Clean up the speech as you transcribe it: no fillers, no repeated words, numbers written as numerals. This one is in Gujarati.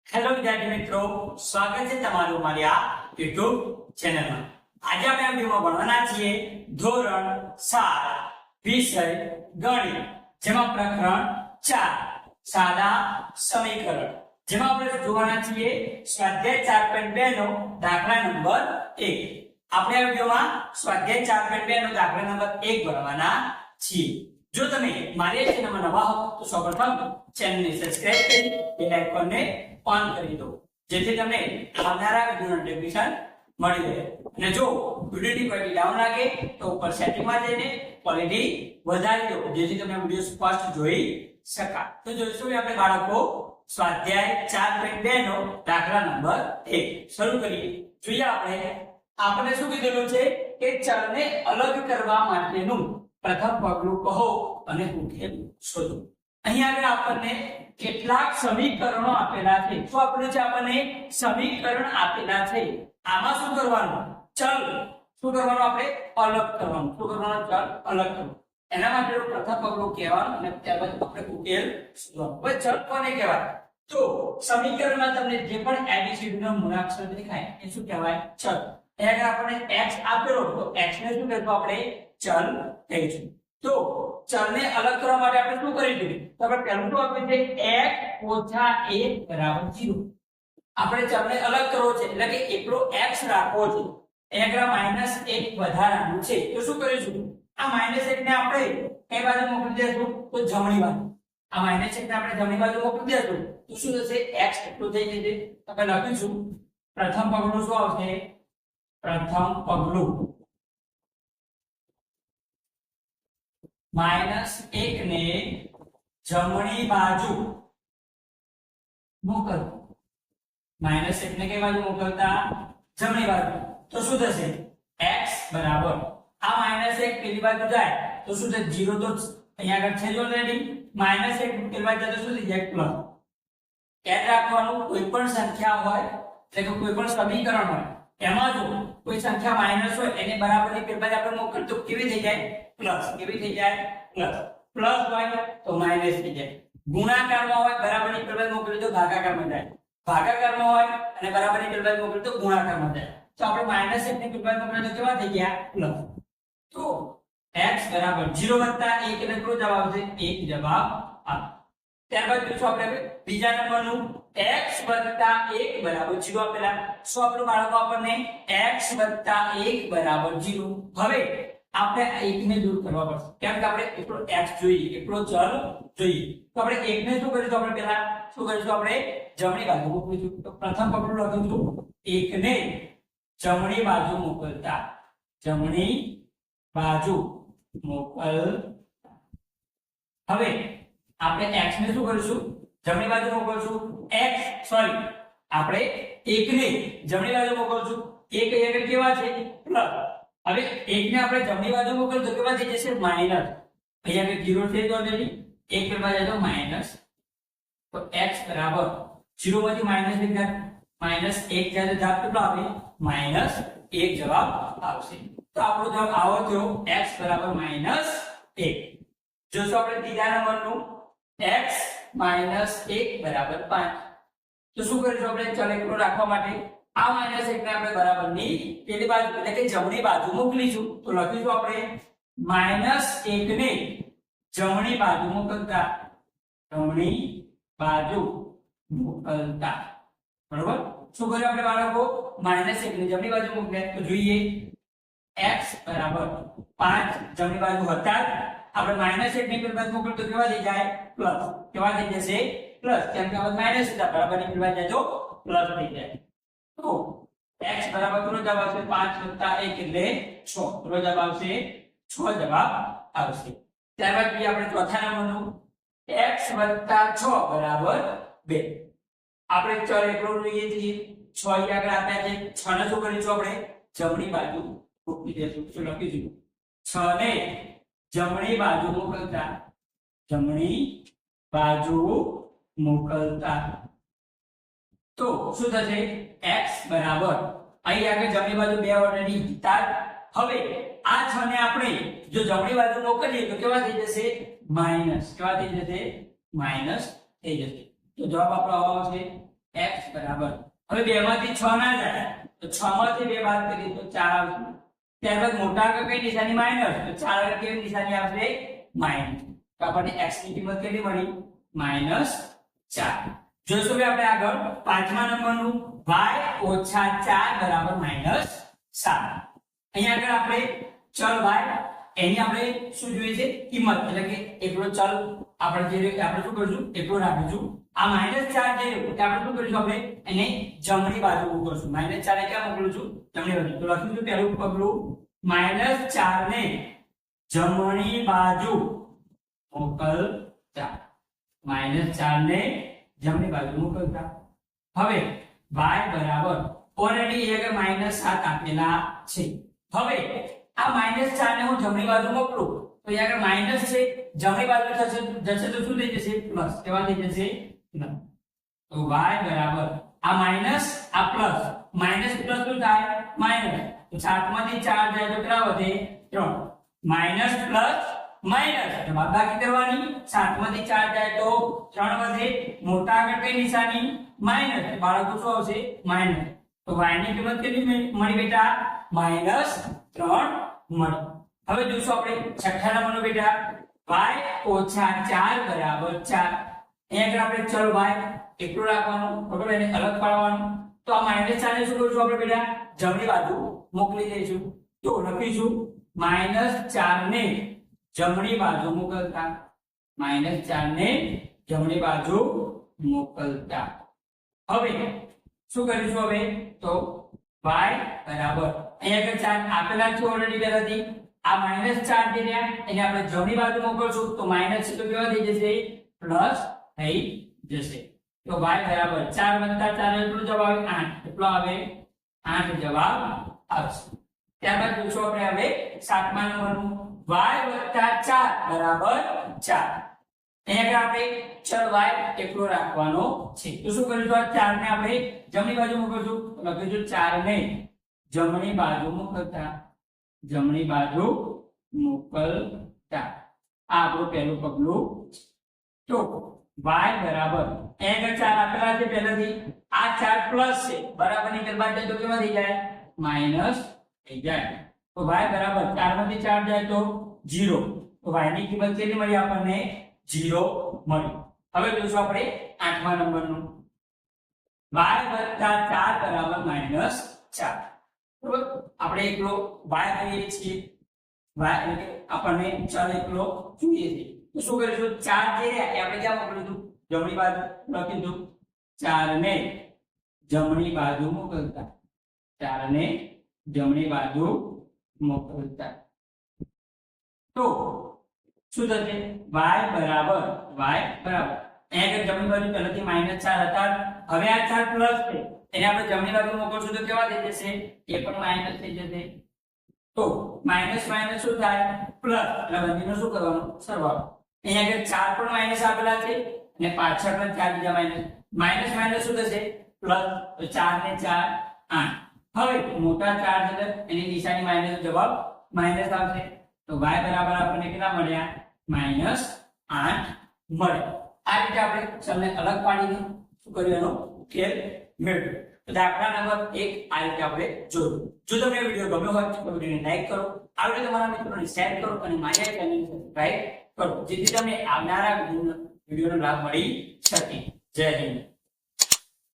હેલો વિદ્યાર્થી મિત્રો, સ્વાગત છે તમારું મારી આ YouTube ચેનલમાં। આજે આપણે આ વિડિયોમાં ભણવાના છીએ ધોરણ 7 વિષય ગણિત, જેમાં પ્રકરણ 4 સાદા સમીકરણ, જેમાં આપણે જોવાના છીએ સ્વાધ્યાય 4.2 નો દાખલા નંબર 1। આપણે આ વિડિયોમાં સ્વાધ્યાય 4.2 નો દાખલા નંબર 1 ભણવાના છીએ। જો તમે મારી ચેનલમાં નવા હો તો સૌપ્રથમ ચેનલને સબસ્ક્રાઇબ કરી બેલ આઇકોનને ઓન કરી દો, જેથી તમને આવનારા વિડિયોનું નોટિફિકેશન મળી રહે। અને જો વિડિયોની ક્વોલિટી ડાઉન લાગે તો ઉપર સેટિંગમાં જઈને ક્વોલિટી વધારી દો, જેથી તમને વિડિયો સ્પષ્ટ જોઈ શકાય। તો જોઈશું આપણે બાળકો સ્વાધ્યાય 4.2 નો દાખલા નંબર 1 શરૂ કરીએ। જોઈએ આપણે શું કીધેલું છે કે ચલને અલગ કરવા માટેનું પ્રથમ પગલું કહો અને ઉકેલ શોધો। અહીં આગળ આપણને કેટલાક સમીકરણો આપેલા છે। શું આપેલું છે? આપણને સમીકરણ આપેલા છે। આમાં શું કરવાનું? ચલ શું કરવાનું? આપણે અલગ કરવાનું। શું કરવાનું? ચલ અલગ કરવાનું। એના માટેનું પ્રથમ પગલું કહેવાનું અને ત્યારબાદ આપણે ઉકેલ શોધવાનો। હવે ચલ કોને કહેવાય? તો સમીકરણમાં તમને જે પણ એબીસીડી નો મૂળાક્ષર દેખાય એ શું કહેવાય? ચલ। અહીંયા આપણને x આપેલો તો x ને શું કહેશું? આપણે ચલ કહીશું। તો ચલને અલગ કરવા માટે આપણે શું કરીશું? તો આપણે પહેલું શું આપ્યું છે? x - 1 બરાબર 0। આપણે ચલને અલગ કરવો છે એટલે કે એકલો x રાખવો છે, અહીંયા -1 વધારાનું છે। તો શું કરીશું? આ -1 ને આપણે કઈ બાજુ મોકલી દેશું? તો જમણી બાજુ। આ -1 ને આપણે જમણી બાજુ મોકલી દેશું તો શું થશે? x એટલું થઈ જશે। તો આપણે લખીશું પ્રથમ પગલું શું આવશે? પ્રથમ પગલું -1 ને જમણી બાજુ મોકલ। -1 ને કઈ બાજુ મોકલતા? જમણી બાજુ। તો શું થશે? x બરાબર આ -1 પેલી બાજુ જાય તો શું થશે? 0 તો અહીંયા આગળ છે જ ઓલરેડી। -1 પેલી બાજુ જાય તો શું થઈ જાય? પ્લસ। યાદ રાખવાનું, કોઈ પણ સંખ્યા હોય એટલે કે કોઈ પણ સમીકરણ હોય એમાં જો કોઈ સંખ્યા માઈનસ હોય એને બરાબરની પેલી બાજુ આપણે મોકલ તો કેવી થઈ જાય? પ્લસ। કેવી થઈ જાય? પ્લસ। પ્લસ હોય તો માઈનસ થઈ જાય। ગુણાકારમાં હોય બરાબરની પેલી બાજુ મોકલી તો ભાગાકારમાં જાય। ભાગાકારમાં હોય અને બરાબરની પેલી બાજુ મોકલી તો ગુણાકારમાં જાય। તો આપણે -1 ની પેલી બાજુ મોકલી તો કેવા થઈ ગયા? પ્લસ। તો x બરાબર 0 + 1 એટલે કેટલો જવાબ આવશે? 1 જવાબ આવે। ત્યારબાદ પૂછો આપણે બીજા નંબરનું x + 1 બરાબર 0 આપેલા। શું આપણું બાળકો? આપણને x + 1 બરાબર 0। હવે આપણે આ 1 ને દૂર કરવા પડશે, કેમ કે આપણે એકલો x જોઈએ, એકલો ચલ જોઈએ। તો આપણે 1 ને શું કરીશું? આપણે પહેલા શું કરીશું? આપણે જમણી બાજુ મોકલીશું। તો પ્રથમ પગલું લખીશું 1 ને જમણી બાજુ મોકલતા। જમણી બાજુ મોકલ। હવે આપણે x ને શું કરીશું? જમણી બાજુ મોકલશું। આપણે 1 ને જમણી બાજુ મોકલશું। 1 આગળ કેવા છે? પ્લસ। હવે 1 ને આપણે જમણી બાજુ મોકલ તો કેવા થઈ જશે? માઈનસ। અહીંયા કે 0 છે તો ઓલરેડી 1 પેલા જાય તો માઈનસ। તો x બરાબર 0 માંથી -1 જાય, -1 જાય તો જવાબ કેટલો આવે? -1 જવાબ આવશે। તો આપણો જવાબ આવો થયો x બરાબર -1। જોશું આપણે ત્રીજા નંબરનું x - 1 બરાબર 5। તો શું કરીશું? આપણે ચલ એકલો રાખવા માટે આ -1 ને આપણે બરાબરની પેલી બાજુ એટલે કે જમણી બાજુ મોકલીશું। તો લખીશું આપણે -1 ને જમણી બાજુ મોકલતા। જમણી બાજુ મોકલતા, બરોબર। શું કર્યું આપણે બાળકો? -1 ને જમણી બાજુ મોકલ્યા। તો જોઈએ x બરાબર 5 જમણી બાજુ હતા જ આપણે -1 ને પેલી બાજુ મોકલ તો કેવા થઈ જાય? પ્લસ। કેવા થઈ જશે? પ્લસ, કેમ કે આપણે માઈનસ હતા બરાબરની પેલી બાજુ જાય તો પ્લસ થઈ જાય। તો x બરાબર કેટલો જવાબ આવશે? 5 + 1 એટલે 6। કેટલો જવાબ આવશે? 6 જવાબ આવશે। ત્યારબાદ જોઈએ આપણે ચોથા નંબરનું x + 6 બરાબર 2। આપણે ચલ એકલો જોઈએ છીએ, 6 અહીં આગળ આપ્યા છે। 6 ને શું કરીશું? આપણે જમણી બાજુ મોકલી દઈશું। તો લખીશું 6 ને જમણી બાજુ મોકલતા। જમણી બાજુ મોકલતા। તો શું થશે? x બરાબર અહીં આગળ જમણી બાજુ 2 ઓલરેડી હતા। હવે આ 6 ને આપણે જો જમણી બાજુ મોકલીએ તો કેવા થઈ જશે? માઈનસ। કેવા થઈ જશે? માઈનસ થઈ જશે। તો જવાબ આપણો આવશે x બરાબર હવે 2 માંથી 6 ના જાય તો 6 માંથી 2 બાદ કરીએ તો 4 આવશે ત્યારબાદ મોટા આગળ કઈ નિશાની માઈનસ તો 4 આગળ કેવી નિશાની આવશે માઈનસ તો આપણને x ની કિંમત કેટલી મળી -4 જોઈશું કે આપણે આગળ પાંચમા નંબરનું y - 4 બરાબર -7 અહીંયા આગળ આપણે ચલ y એની આપણે શું જોઈએ છે કિંમત એટલે કે એકલો ચલ આપણે જે આપણે શું કરીશું એકલો રાખીશું આ -4 જે આપણે શું કરીશું આપણે એને જમણી બાજુ મૂકીશું -4 ને ક્યાં મોકલું જમણી બાજુ તો લખીશું પહેલું પગલું -4 ને જમણી બાજુ મોકલતા -4 ને જમણી બાજુ મોકલતા હવે y બરાબર ઓલરેડી એ આગળ -7 આપેલા છે હવે આ -4 ને હું જમણી બાજુ મોકલું તો એ આગળ માઈનસ છે જમણી બાજુ જશે તો શું થઈ જશે પ્લસ કેવા થઈ જશે પ્લસ તો y બરાબર આ માઈનસ આ પ્લસ માઈનસ પ્લસ શું થાય માઈનસ તો 7 માંથી 4 જાય તો કેટલા વધે 3 માઈનસ પ્લસ માઈનસ તો બાદબાકી કરવાની 7 માંથી 4 જાય તો 3 વધે મોટા આગળ કઈ નિશાની માઈનસ બાળકો શું આવશે માઈનસ તો y ની કિંમત કેટલી મળી બેટા -3 મળી હવે જોઈશું આપણે છઠ્ઠા નંબરનો બેટા y - 4 બરાબર 4 અહીંયા આગળ આપણે ચલ y એકલું રાખવાનું બરાબર એને અલગ પાડવાનું તો આ -4 ને શું કરીશું આપણે બેટા જમણી બાજુ મોકલી દઈશું તો લખીશું -4 ને જમણી બાજુ મોકલતા -4 ને જમણી બાજુ મોકલતા હવે શું કરીશું હવે તો y બરાબર અહીંયા આગળ 4 આપેલા છે ઓલરેડી પહેલાથી આ -4 જે રહ્યા એને આપણે જમણી બાજુ મોકલશું તો માઈનસ છે તો કેવા થઈ જશે પ્લસ થઈ જશે તો y બરાબર 4 + 4 એટલો જવાબ આવે 8 કેટલો આવે 8 જવાબ આવશે ત્યારબાદ જોઈશું આપણે હવે સાતમા નંબરનું y + 4 બરાબર 4 અહીંયા આપણે ચલ y એકલો રાખવાનો છે તો શું કરીશું આ 4 ને આપણે જમણી બાજુ મોકલશું તો લખીશું 4 ને જમણી બાજુ મોકલતા આ આપણું પહેલું પગલું તો y બરાબર અહીંયા 4 આપેલા છે પહેલાથી આ 4 પ્લસ છે બરાબર ની બાદ જાય તો કેવા થઈ જાય માઈનસ થઈ જાય તો y બરાબર 4 માંથી 4 જાય તો 0 તો y ની કિંમત કેટલી મળી આપણને 0 મળી હવે જોઈશું આપણે આઠમા નંબરનું y + 4 બરાબર -4 બરાબર આપણે એકલો y જોઈએ છીએ y એટલે કે આપણને ચલ એકલો જોઈએ છે તો શું કરીશું 4 જે રહ્યા એ આપણે ક્યાં મોકલીશું જમણી બાજુ લખીશું 4 ને જમણી બાજુ મોકલતા 4 ને જમણી બાજુ મોકલતા તો શું થશે y બરાબર અહીંયા જમણી બાજુ પહેલાથી -4 હતા હવે આ 4 પ્લસ છે એને આપણે જમણી બાજુ મોકલશું તો કેવા થઈ જશે એ પણ માઈનસ થઈ જશે તો માઈનસ માઈનસ શું થાય પ્લસ એટલે બંનેનો શું કરવાનું સરવાળો અહીંયા આગળ 4 પણ માઈનસ આપેલા છે અને પાછળ પણ 4 બીજા માઈનસ માઈનસ શું થશે પ્લસ તો 4 ને 4 8 હવે મોટા 4 છે એની નિશાની માઈનસ જવાબ માઈનસ આવશે તો y બરાબર આપણને કેટલા મળ્યા -8 મળે આ રીતે આપણે ચલને અલગ પાડીને શું કર્યું એનો ઉકેલ મેળવ્યો તો દાખલા નંબર 1 આ રીતે આપણે જોયું જો તમને વિડિયો ગમ્યો હોય તો વિડિયોને લાઈક કરો આ વિડિયો તમારા મિત્રોને શેર કરો અને મારી ચેનલને સબસ્ક્રાઇબ કરો જેથી તમને આવનારા વિડિયોનો લાભ મળી શકે જય હિન્દ